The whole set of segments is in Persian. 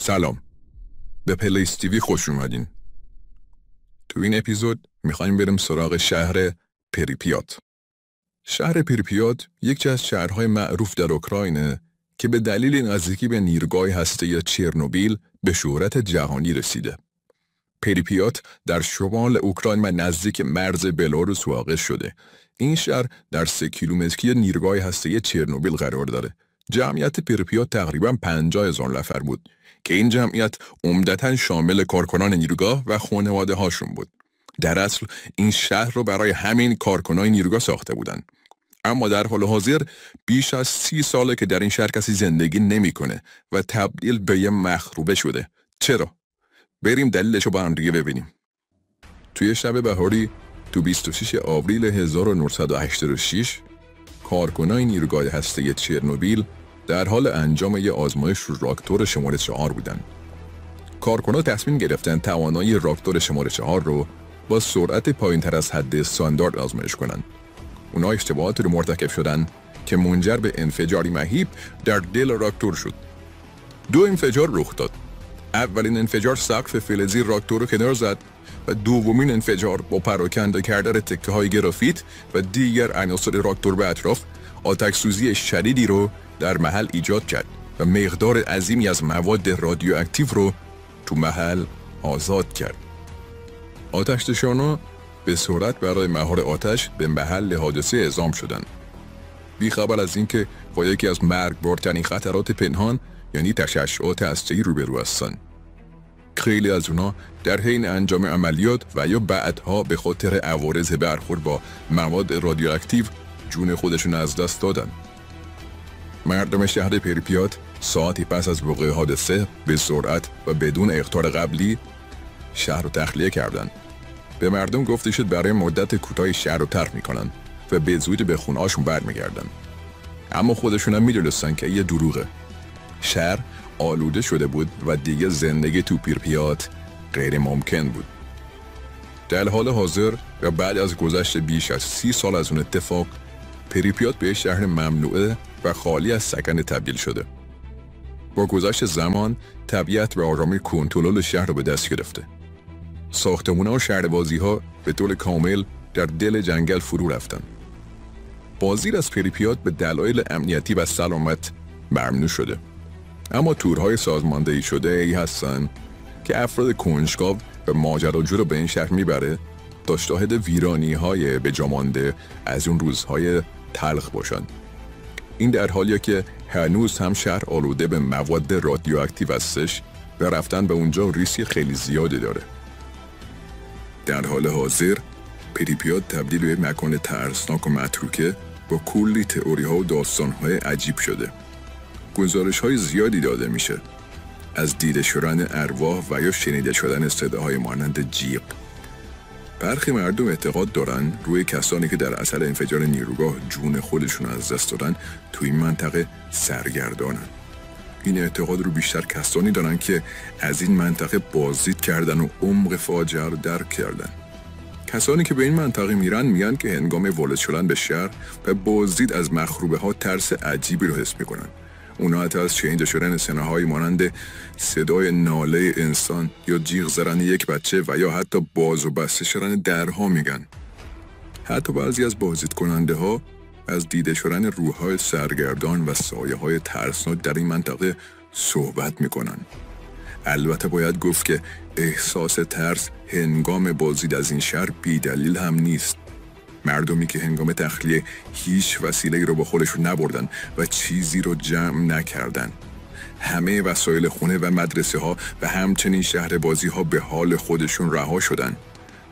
سلام، به پلیس تیوی خوش اومدین. تو این اپیزود میخوایم بریم سراغ شهر پریپیات. شهر پریپیات یکی از شهرهای معروف در اوکراینه که به دلیل نزدیکی به نیروگاه هسته‌ای چرنوبیل به شهرت جهانی رسیده. پریپیات در شمال اوکراین و نزدیک مرز بلاروس واقع شده. این شهر در 3 کیلومتری نیروگاه هسته‌ای چرنوبیل قرار داره. جمعیت پریپیات تقریباً 50,000 نفر بود که این جمعیت عمدتاً شامل کارکنان نیروگاه و خانواده هاشون بود. در اصل این شهر رو برای همین کارکنان نیروگاه ساخته بودن. اما در حال حاضر بیش از 30 ساله که در این شهر کسی زندگی نمیکنه و تبدیل به یه مخروبه شده. چرا؟ بریم دلیلشو با هم دیگه ببینیم. توی شب بهاری تو 26 آوریل 1986 کارکنان نیروگاه هسته‌ای چرنوبیل در حال انجام یک آزمایش رو راکتور شماره 4 بودن. کارکنان تصمیم گرفتن توانایی راکتور شماره 4 رو با سرعت پایین‌تر از حد استاندارد آزمایش کنن. اونا اشتباهاتی رو مرتکب شدن که منجر به انفجاری مهیب در دل راکتور شد. 2 انفجار رخ داد. اولین انفجار سقف فلزی راکتور رو کنار زد و دومین انفجار با پراکنده کردن تکه‌های گرافیت و دیگر عناصر راکتور به اطراف آتش‌سوزی شدیدی رو در محل ایجاد کرد و مقدار عظیمی از مواد رادیواکتیو رو تو محل آزاد کرد. آتش‌نشانا به سرعت برای مهار آتش به محل حادثه اعزام شدند. بی‌خبر از اینکه با یکی از مرگبارترین خطرات پنهان یعنی تشعشعات هسته‌ای روبرو هستند. خیلی از اونا در حین انجام عملیات و یا بعدها به خاطر عوارض برخورد با مواد رادیواکتیو جون خودشون از دست دادن. مردم شهر پریپیات ساعتی پس از وقوع حادثه به سرعت و بدون اخطار قبلی شهر رو تخلیه کردند. به مردم گفته شد برای مدت کوتاهی شهر رو ترک میکنن و به زودی به خونه‌هاشون برمیگردن. اما خودشون هم میدونستن که یه دروغه. شهر آلوده شده بود و دیگه زندگی تو پریپیات غیر ممکن بود. در حال حاضر و بعد از گذشت بیش از 30 سال از اون اتفاق، پریپیات به شهر ممنوعه و خالی از سکن تبدیل شده. با گذشت زمان، طبیعت و آرامی کنترل شهر رو به دست گرفته. ساختمان‌ها و شهربازی‌ها به طور کامل در دل جنگل فرو رفتن. بازدید از پریپیات به دلایل امنیتی و سلامت ممنوع شده. اما تورهای سازماندهی شده ای هستن که افراد کنجکاو و ماجراجو رو به این شهر میبره تا شاهد ویرانی‌های به جا مانده از اون روزهای تلخ باشن. این در حالیه که هنوز هم شهر آلوده به مواد رادیواکتیو هستش و رفتن به اونجا ریسک خیلی زیادی داره. در حال حاضر پریپیات تبدیل به مکان ترسناک و متروکه با کلی تئوری‌ها و داستان‌های عجیب شده. گزارش‌های زیادی داده میشه از دیده شدن ارواح و یا شنیده شدن صداهای مانند جیغ. برخی مردم اعتقاد دارن روی کسانی که در اثر انفجار نیروگاه جون خودشون از دست دادن تو این منطقه سرگردانن. این اعتقاد رو بیشتر کسانی دارن که از این منطقه بازدید کردن و عمق فاجعه رو درک کردن. کسانی که به این منطقه میرن میگن که هنگام وارد شدن به شهر و بازدید از مخروبه ها ترس عجیبی رو حس میکنن. اونا حتی از شنیده شدن صداهایی مانند صدای ناله انسان یا جیغ زدن یک بچه و یا حتی باز و بسته شدن درها میگن. حتی بعضی از بازدید کننده ها از دیده شدن روح‌های سرگردان و سایه‌های ترسناک در این منطقه صحبت میکنن. البته باید گفت که احساس ترس هنگام بازدید از این شهر بی دلیل هم نیست. مردمی که هنگام تخلیه هیچ وسیله‌ای رو با خودشون نبردن و چیزی رو جمع نکردن. همه وسایل خونه و مدرسه ها و همچنین شهر بازی ها به حال خودشون رها شدن.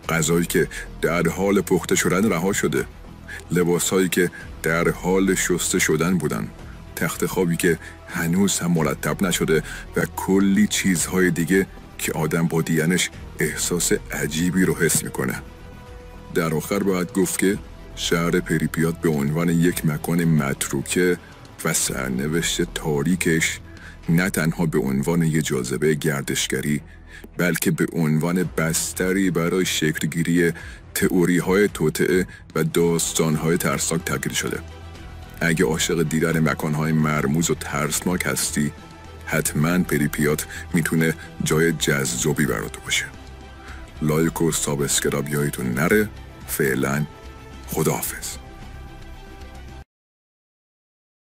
غذایی که در حال پخته شدن رها شده. لباسهایی که در حال شسته شدن بودن. تخت خوابی که هنوز هم مرتب نشده و کلی چیزهای دیگه که آدم با دیدنش احساس عجیبی رو حس میکنه. در آخر باید گفت که شهر پریپیات به عنوان یک مکان متروکه و سرنوشت تاریکش نه تنها به عنوان یک جاذبه گردشگری بلکه به عنوان بستری برای شکلگیری تئوری‌های توطئه و داستان‌های ترسناک تبدیل شده. اگه عاشق دیدن مکان‌های مرموز و ترسناک هستی حتما پریپیات میتونه جای جذابی برات باشه. لایک و سابسکرایب یادتون نره. فعلا خداحافظ.